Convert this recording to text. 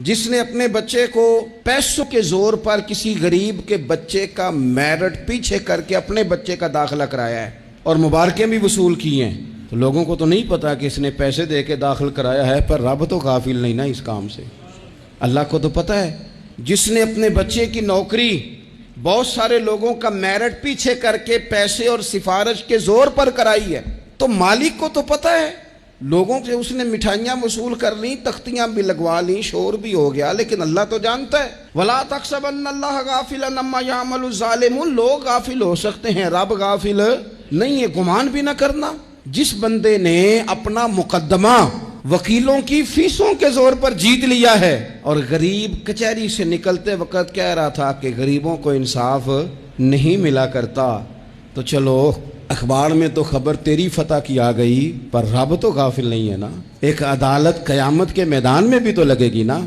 جس نے اپنے بچے کو پیسوں کے زور پر کسی غریب کے بچے کا میرٹ پیچھے کر کے اپنے بچے کا داخلہ کرایا ہے اور مبارکیں بھی وصول کی ہیں، تو لوگوں کو تو نہیں پتا کہ اس نے پیسے دے کے داخل کرایا ہے، پر رب تو غافل نہیں نا اس کام سے، اللہ کو تو پتا ہے۔ جس نے اپنے بچے کی نوکری بہت سارے لوگوں کا میرٹ پیچھے کر کے پیسے اور سفارش کے زور پر کرائی ہے، تو مالک کو تو پتا ہے۔ لوگوں سے اس نے مٹھائیاں وصول کر لیں، تختیاں بھی لگوا لیں، شور بھی ہو گیا، لیکن اللہ تو جانتا ہے۔ وَلَا تَحْسَبَنَّ اللَّهَ غَافِلًا عَمَّا يَعْمَلُ الظَّالِمُونَ، لوگ غافل ہو سکتے ہیں، رب غافل نہیں ہے، گمان بھی نہ کرنا۔ جس بندے نے اپنا مقدمہ وکیلوں کی فیسوں کے زور پر جیت لیا ہے اور غریب کچہری سے نکلتے وقت کہہ رہا تھا کہ غریبوں کو انصاف نہیں ملا کرتا، تو چلو اخبار میں تو خبر تیری فتح کی آ گئی، پر رب تو غافل نہیں ہے نا، ایک عدالت قیامت کے میدان میں بھی تو لگے گی نا۔